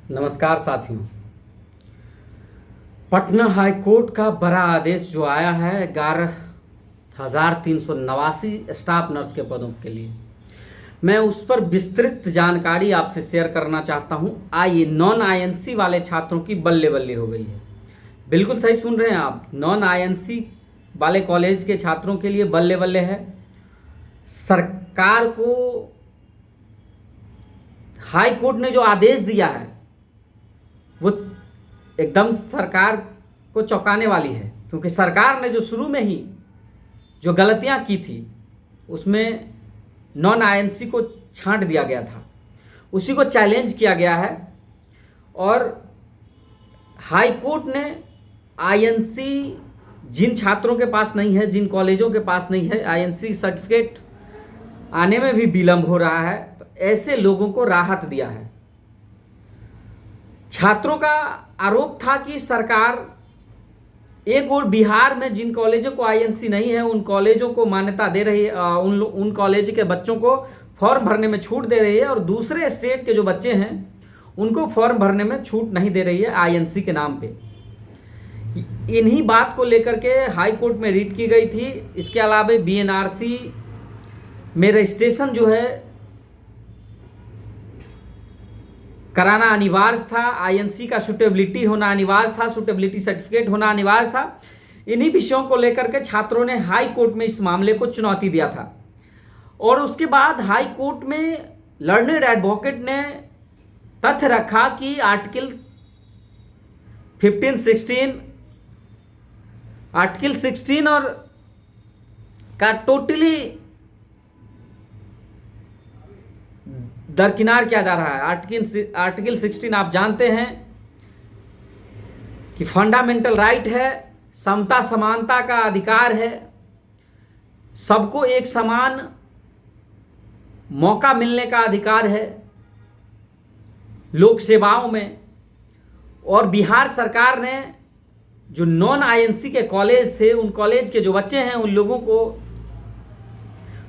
नमस्कार साथियों। Patna high court का बड़ा आदेश जो आया है 11,389 स्टाफ नर्स के पदों के लिए, मैं उस पर विस्तृत जानकारी आपसे शेयर करना चाहता हूं। आइए, नॉन आईएनसी वाले छात्रों की बल्ले बल्ले हो गई है। बिल्कुल सही सुन रहे हैं आप, नॉन आईएनसी वाले कॉलेज के छात्रों के लिए बल्ले बल्ले है। सरकार को हाई कोर्ट ने जो आदेश दिया है वो एकदम सरकार को चौंकाने वाली है, क्योंकि सरकार ने जो शुरू में ही जो गलतियां की थी उसमें नॉन आईएनसी को छांट दिया गया था, उसी को चैलेंज किया गया है। और हाई कोर्ट ने आईएनसी जिन छात्रों के पास नहीं है, जिन कॉलेजों के पास नहीं है, आईएनसी सर्टिफिकेट आने में भी विलंब हो रहा है, तो ऐसे लोगों को राहत दिया है। छात्रों का आरोप था कि सरकार एक और बिहार में जिन कॉलेजों को आईएनसी नहीं है उन कॉलेजों को मान्यता दे रही है, उन कॉलेज के बच्चों को फॉर्म भरने में छूट दे रही है, और दूसरे स्टेट के जो बच्चे हैं उनको फॉर्म भरने में छूट नहीं दे रही है आईएनसी के नाम पे। इन्हीं बात को लेकर के हाई कोर्ट में रीट की गई थी। इसके अलावा बीएनआरसी में रजिस्ट्रेशन जो है कराना अनिवार्य था, आईएनसी का सुटेबिलिटी होना अनिवार्य था, सुटेबिलिटी सर्टिफिकेट होना अनिवार्य था। इन्हीं विषयों को लेकर के छात्रों ने हाई कोर्ट में इस मामले को चुनौती दिया था, और उसके बाद हाई कोर्ट में लर्नेड एडवोकेट ने तथ्य रखा कि आर्टिकल 16 और का टोटली दरकिनार किया जा रहा है। आर्टिकल 16 आप जानते हैं कि फंडामेंटल राइट है, समता समानता का अधिकार है, सबको एक समान मौका मिलने का अधिकार है लोक सेवाओं में। और बिहार सरकार ने जो नॉन आईएनसी के कॉलेज थे, उन कॉलेज के जो बच्चे हैं उन लोगों को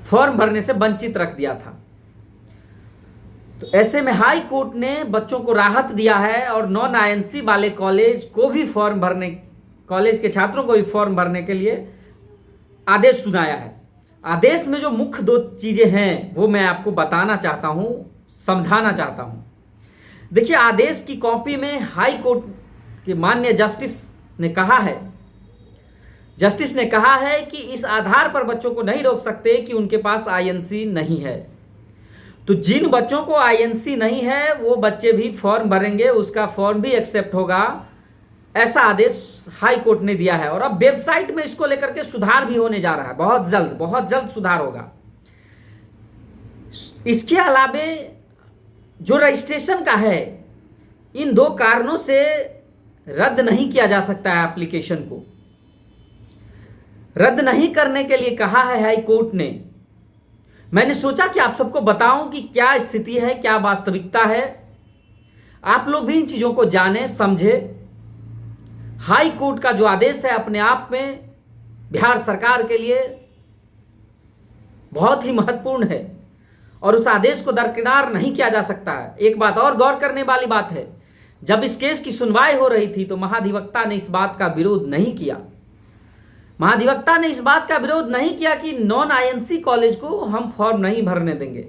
फॉर्म भरने से वंचित रख दिया था। तो ऐसे में हाई कोर्ट ने बच्चों को राहत दिया है और नॉन आईएनसी वाले कॉलेज के छात्रों को भी फॉर्म भरने के लिए आदेश सुनाया है। आदेश में जो मुख्य दो चीजें हैं वो मैं आपको बताना चाहता हूं, समझाना चाहता हूं। देखिए, आदेश की कॉपी में हाई कोर्ट के माननीय जस्टिस ने कहा है कि इस आधार पर बच्चों को नहीं रोक सकते कि उनके पास आईएनसी नहीं है। तो जिन बच्चों को आईएनसी नहीं है वो बच्चे भी फॉर्म भरेंगे, उसका फॉर्म भी एक्सेप्ट होगा, ऐसा आदेश हाई कोर्ट ने दिया है। और अब वेबसाइट में इसको लेकर के सुधार भी होने जा रहा है, बहुत जल्द सुधार होगा। इसके अलावा जो रजिस्ट्रेशन का है, इन दो कारणों से रद्द नहीं किया जा सकता है। एप्लीकेशन को रद्द नहीं करने के लिए कहा है हाई कोर्ट ने। मैंने सोचा कि आप सबको बताऊं कि क्या स्थिति है, क्या वास्तविकता है, आप लोग भी इन चीजों को जाने समझे। हाई कोर्ट का जो आदेश है अपने आप में बिहार सरकार के लिए बहुत ही महत्वपूर्ण है और उस आदेश को दरकिनार नहीं किया जा सकता है। एक बात और गौर करने वाली बात है, जब इस केस की सुनवाई हो रही थी तो महाधिवक्ता ने इस बात का विरोध नहीं किया। महाधिवक्ता ने इस बात का विरोध नहीं किया कि नॉन आईएनसी कॉलेज को हम फॉर्म नहीं भरने देंगे।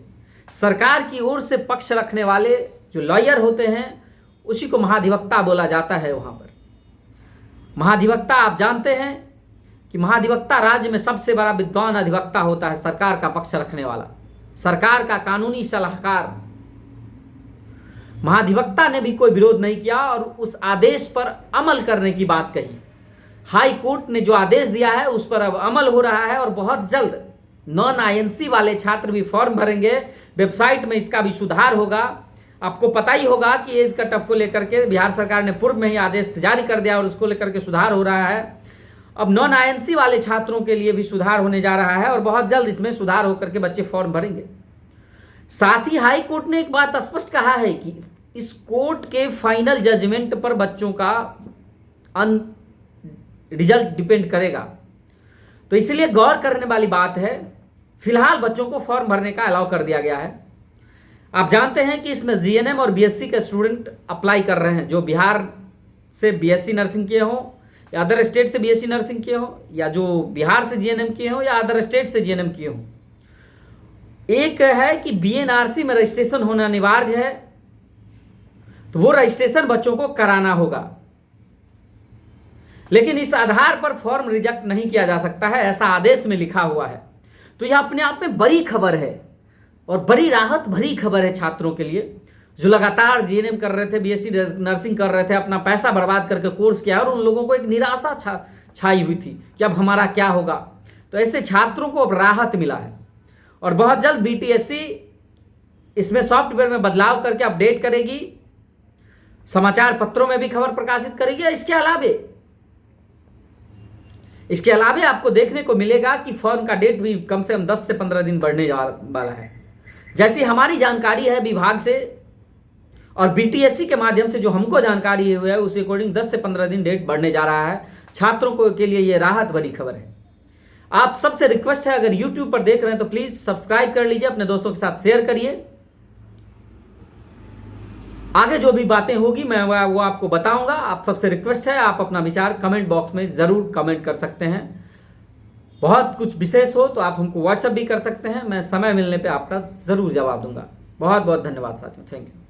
सरकार की ओर से पक्ष रखने वाले जो लॉयर होते हैं उसी को महाधिवक्ता बोला जाता है। वहां पर महाधिवक्ता, आप जानते हैं कि महाधिवक्ता राज्य में सबसे बड़ा विद्वान अधिवक्ता होता है, सरकार का पक्ष रखने वाला, सरकार का कानूनी सलाहकार। महाधिवक्ता ने भी कोई विरोध नहीं किया और उस आदेश पर अमल करने की बात कही। हाई कोर्ट ने जो आदेश दिया है उस पर अब अमल हो रहा है और बहुत जल्द नॉन आईएनसी वाले छात्र भी फॉर्म भरेंगे। वेबसाइट में इसका भी सुधार होगा। आपको पता ही होगा कि एज कट ऑफ को लेकर के बिहार सरकार ने पूर्व में ही आदेश जारी कर दिया और उसको लेकर के सुधार हो रहा है। अब नॉन आईएनसी वाले छात्रों के लिए भी सुधार होने जा रहा है और बहुत जल्द इसमें सुधार होकर के बच्चे फॉर्म भरेंगे। साथ ही हाई कोर्ट ने एक बात स्पष्ट कहा है कि इस कोर्ट के फाइनल जजमेंट पर बच्चों का रिजल्ट डिपेंड करेगा। तो इसलिए गौर करने वाली बात है, फिलहाल बच्चों को फॉर्म भरने का अलाउ कर दिया गया है। आप जानते हैं कि इसमें जीएनएम और बीएससी के स्टूडेंट अप्लाई कर रहे हैं, जो बिहार से बीएससी नर्सिंग किए हो या अदर स्टेट से बीएससी नर्सिंग किए हो, या जो बिहार से जीएनएम किए हो या अदर स्टेट से जीएनएम किए हो। एक है कि बीएनआरसी में रजिस्ट्रेशन होना अनिवार्य है, तो वो रजिस्ट्रेशन बच्चों को कराना होगा, लेकिन इस आधार पर फॉर्म रिजेक्ट नहीं किया जा सकता है, ऐसा आदेश में लिखा हुआ है। तो यह अपने आप में बड़ी खबर है और बड़ी राहत भरी खबर है छात्रों के लिए, जो लगातार जीएनएम कर रहे थे, बीएससी नर्सिंग कर रहे थे, अपना पैसा बर्बाद करके कोर्स किया, और उन लोगों को एक निराशा छाई हुई थी कि अब हमारा क्या होगा। तो ऐसे छात्रों को अब राहत मिला है, और बहुत जल्द बीटीएससी इसमें सॉफ्टवेयर में बदलाव करके अपडेट करेगी, समाचार पत्रों में भी खबर प्रकाशित करेगी। इसके अलावे आपको देखने को मिलेगा कि फॉर्म का डेट भी कम से कम 10 से 15 दिन बढ़ने वाला है। जैसी हमारी जानकारी है विभाग से और बीटीएससी के माध्यम से जो हमको जानकारी है, उस अकॉर्डिंग 10 से 15 दिन डेट बढ़ने जा रहा है। छात्रों को के लिए यह राहत भरी खबर है। आप सबसे रिक्वेस्ट है, अगर यूट्यूब पर देख रहे हैं तो प्लीज सब्सक्राइब कर लीजिए, अपने दोस्तों के साथ शेयर करिए। आगे जो भी बातें होगी मैं वो आपको बताऊंगा। आप सबसे रिक्वेस्ट है, आप अपना विचार कमेंट बॉक्स में जरूर कमेंट कर सकते हैं। बहुत कुछ विशेष हो तो आप हमको व्हाट्सएप भी कर सकते हैं, मैं समय मिलने पे आपका जरूर जवाब दूंगा। बहुत बहुत धन्यवाद साथियों, थैंक यू।